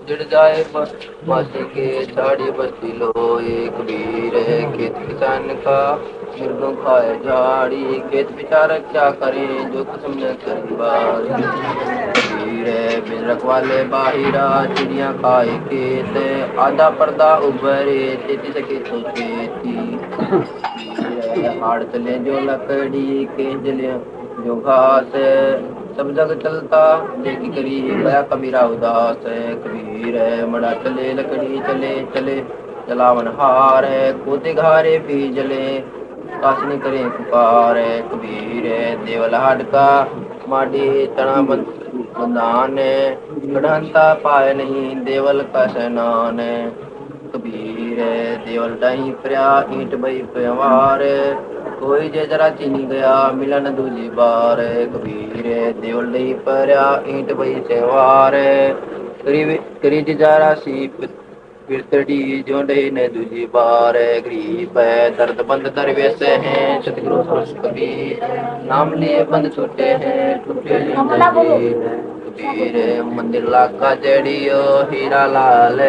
जुड़ जाए मासी के झाड़ी बस्ती लो। एक वीर है खेत किसान का, मुर्गों खाए झाड़ी। खेत बेचारा क्या करें जो किस्म न करी बार। वीर है बिन रखवाले बाहिरा, चिड़िया खाए खेत। आधा पर्दा उभरे खेती सके तो खेती। वीर है हाड़ चले जो लकड़ी के जले जो घास। सब जग चलता देखी करी गया कबीरा उदास है। कबीर है मड़ा चले लकड़ी चले चले जलावन हार है। कोते घारे भी जले कासनी करे पुकार है। कबीर है देवल हाड का माडी तना बंदान है। गढ़ंता पाए नहीं देवल का स्नान है। कबीर है देवल डाही प्रया ईंट बई व्यवहार। कोई जे जरा चीनी गया मिलन दूजी बार। कबीर है देवल डाही प्रया ईंट बई त्यौहार। करी जरा सी पिरतड़ी जोड़े ने दूजी बार। गरीब है दर्द बंद दरवेश है। सतगुरु सरस कबीर नाम लिए बंद छूटे हैं टूटे कबीर मंदिर लाका जड़ियो हीरा लाल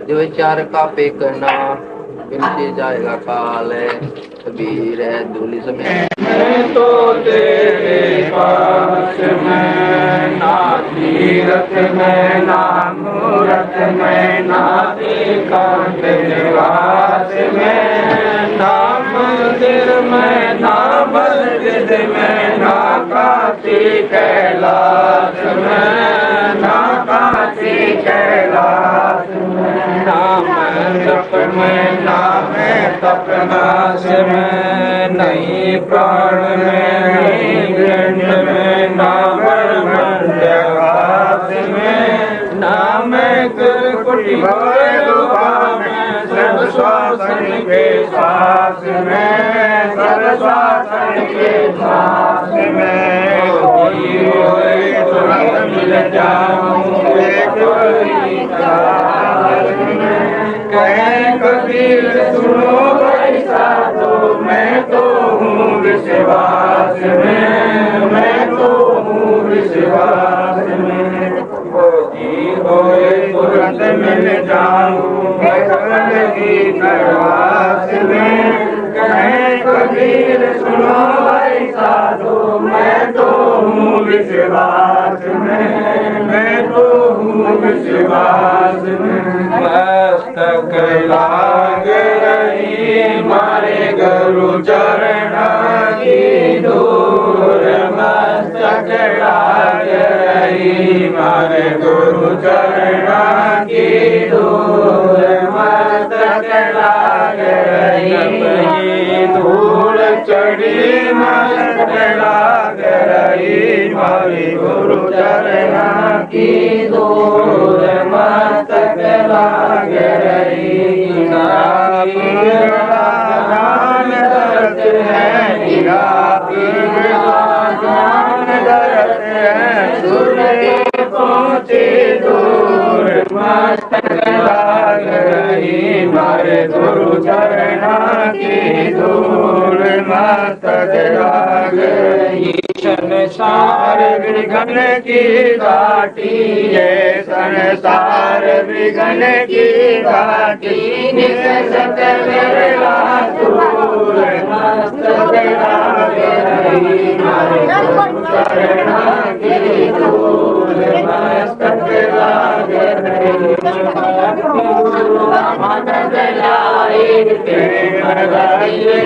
जो चार का पेकना बिनती जाएगा काल। कबीर है दूली समय मैं तो तेरे पास में ना तीरथ में ना मूरत में ना एकांत निवास में ना मंदिर में ना मस्जिद में ना काशी कैलाश में ना काशी कैलाश में ना मंडप में ना मैं तपनाश में नहीं प्राण में नहीं पिंड में ना ब्रह्मण्यवास में ना मैं कुटी गुफा में सब श्वासन के श्वास में सब श्वासन के श्वास में होए तुरंत मिल जाऊं एक कहे कबीर सुनो भाई साधो मैं तो हूँ विश्वास में मैं तो हूँ विश्वास में जी होए तुरंत मिल जाऊं भगवान की करवास में कहे कबीर सुनो भाई साधो मैं तो हूँ विश्वास में मैं तो हूँ विश्वास में मस्तक लाग रही मारे गुरु चरण की दूर मस्तक लाग रही मारे गुरु चरण की दूर मस्तक लाग रही धूल चढ़ी मस्तक लाग रही मारे गुरु चरण की दूर मस्तक लाग रही जान दर्द है जान दर्द है सुन के पहुँचे दूर मस्तक लाग रही मारे गुरु चरण की दूर मस्तक लाग रही संसार विघन की घाटी है संसार विघन की घाटी निसत मेरा दूर मस्तक लाग रही मारे गुरु चरण की दूर मस्तक लाग रही रामानंद लाई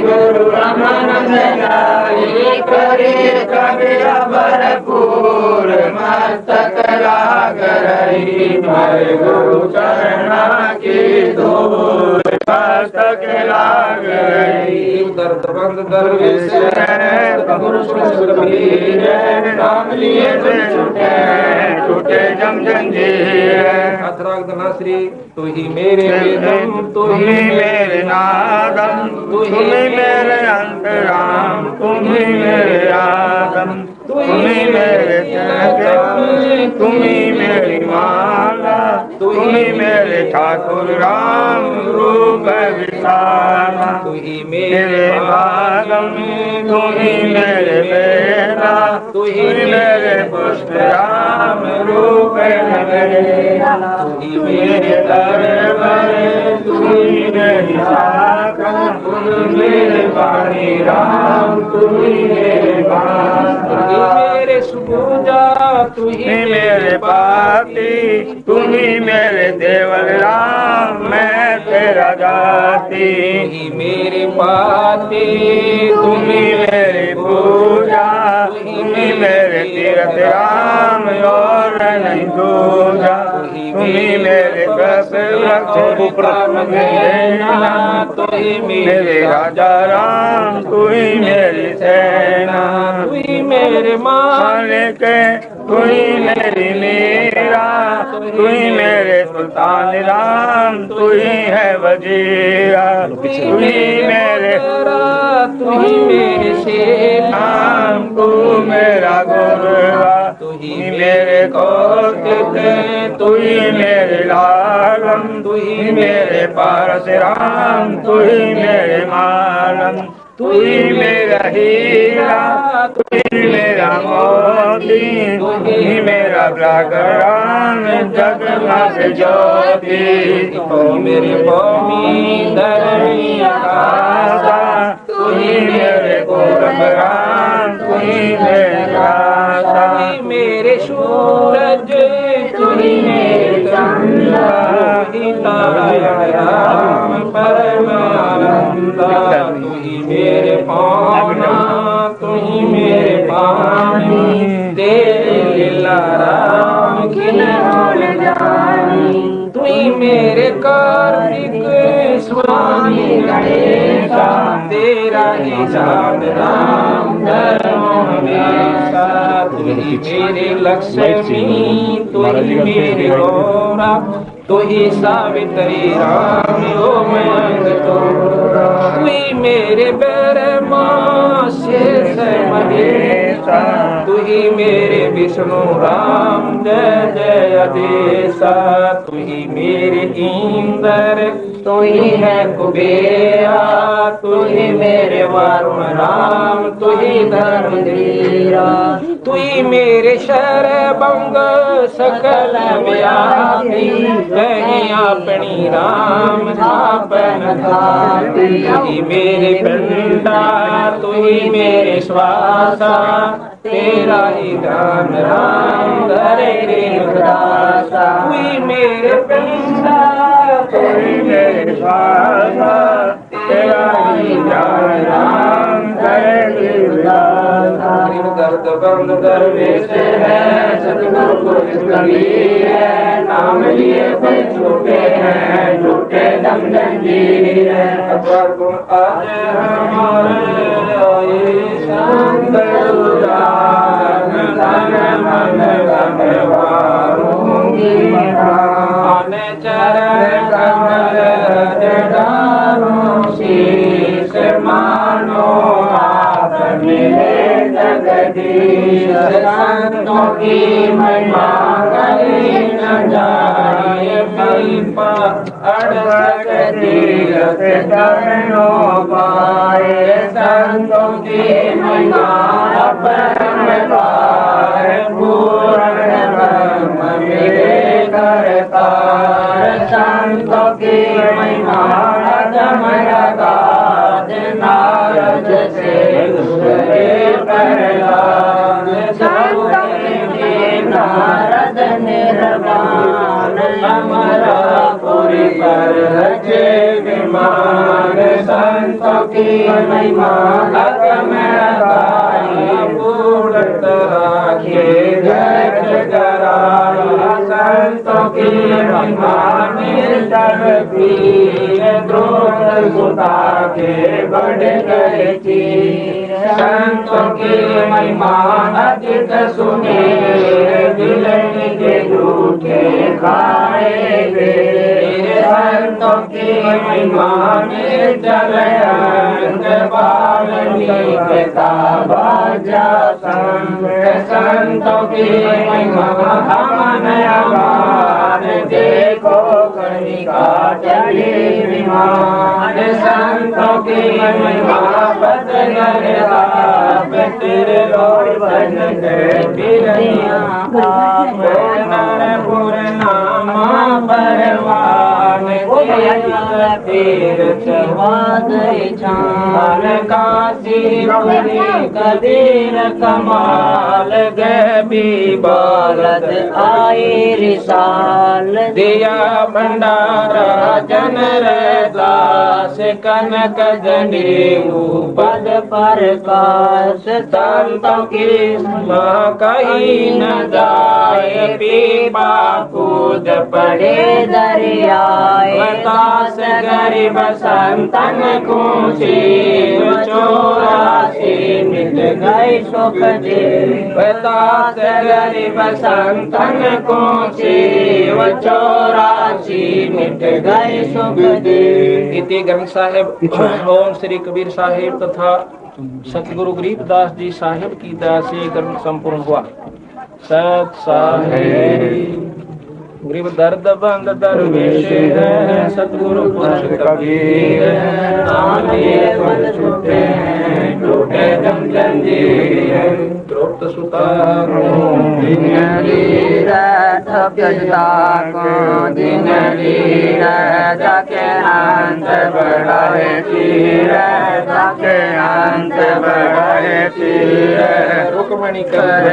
गुरु रामानंद लाई करे कबीरा भरपूर मस्तक लाग रही मारे गुरु चरण की दूर मस्तक लाग रही दर्द बंद दरवेश कबीर नाम लिए छूटे छूटे जम जंजीर अतराग धनाश्री तू ही मेरे वेदम तू ही मेरे नादम तू ही मेरे अंतराम तुम ही मेरे आदम तुम ही मेरे तिलक तुम ही मेरी माला तुम ही मेरे ठाकुर राम रूप विशाला तू ही मेरे भागम तुम ही मेरे बेला तू ही मेरे पुष्प राम रूप मेरा, तू ही मेरे तरवर, तू ही मेरी शाखा, तू ही मेरे वाणी राम, तू ही मेरे बाण, तू ही मेरे सुपूजा, तू ही मेरे पाती, तू ही मेरे देवर राम, मैं तेरा जाति, तू ही मेरे पाती, तू ही मेरी पूजा, तू ही मेरे तीर्थ राम, और नहीं दूजा, तू ही मेरे वृक्ष तू ही मेरे राजा राम, तू ही मेरी सेना, तू ही मेरे मालिक, तू ही मेरी मीरा, तू ही मेरे सुल्तान राम, तू ही है वजीरा, तू ही मेरे तू ही मेरे सेना, तू मेरा गुरुआ, तू ही मेरे कौतिक, तू ही मेरे लालम, तू ही मेरे पारस राम, तू ही मेरे मालम, तू ही मेरा हीरा, तू ही मेरा मोती, तू ही मेरा राम, जगमग ज्योति, तू मेरे भूमि धरणी आकाशा, तू ही मेरे पूरब राम, तू ही मेरा मेरे सूरज, तू ही मेरे चंद्र, तू ही तारा राम परमानंद, तू ही मेरे पाना, तू ही मेरे पानी, तेरे लीला राम खिल जानी, तू ही मेरे कार्तिक स्वामी गणेशा, तेरा ही चांद राम धर्म हमेशा, तू ही मेरे लक्ष्मी, तू ही मेरे गौरा, तू ही सावित्री राम ओ मंग तोरा, तू ही मेरे ब्रह्मा शेष महेशा, तू ही मेरे विष्णु राम जय जय अधेशा, तू ही मेरे इंद्र, तू ही है कुबेरा, तू ही मेरे वरुण राम, तू ही धर्मधीरा, तू ही मेरे शरभंग सकल व्यापी, कहीं अपनी राम आपन धाती, तू ही मेरे पिंडा, तू ही मेरे श्वासा, तेरा ही ध्यान राम धरे दासा, तू ही मेरे पिंडा, तू ही मेरे श्वासा, तेरा ही ध्यान राम धरे दासा, दर्द बंद दरवेश है, सतगुरु को इसकी है, नाम लिए कोई छूटे हैं, झूठे दम जंजीर है, अकबर को आज हमारे आए शांत उजागर, तन मन गंवारूंगी आने चरण कमल डालो, शीश मानो आप मिले जगदीश, संतों की महिमा करी न जाए, पीपा अड़सठ तीरथ चरणों पाए, संतों की महिमा अपरंपार, पूर्ण ब्रह्म मिले करतार, संतों की महिमा अगमयगाध, नारद से प्रहलाद, नारद निर्वाण, अमरापुरी पर रचे विमान, संतों की महिमा अगमयगाई, पूर्ण राखे जग जगराई, संतों की महिमा निर्जल पीर, द्रोण सुता के बढ़ गए चीर, संतों की महिमा अधिक सुने, विलन के झूठे खाए वे, संतों की महिमा निर्जल अंग, बाल्मीकि का बाजा संग, संतों की महिमा हम नया देखो को कणिका चली विमान संतों की महिमा बदलता तेरे लोग बन गए पूर्णामा परवान तीर्थ छान काशी कबीर कमाल गबी बालद आई रिसाल दिया भंडारा जन दास कनक जनेऊ पद प्रकाश संतों की माँ कहीं न जाए पीपा कूद पड़े दरियाए बतास गरीब संतन को शिव 84 मिट गए सुख दे बतास गरीब संतन को शिव 84 मिट गए सुख दे। इति ग्रंथ साहिब ओम श्री कबीर साहिब तथा सतगुरु गरीबदास जी साहिब की दया से ग्रंथ संपूर्ण हुआ। सत साहिब गरीब दर्द बंद दरवेश है सतगुरु पुरुष कबीर नाम लिए पद छूटे हैं टूटे जम जंजीर द्रोत सुता दिन लीर अभ्यता को दिन लीर जाके अंत बढ़ाए तीर जाके अंत बढ़ाए तीर रुक्मणी कर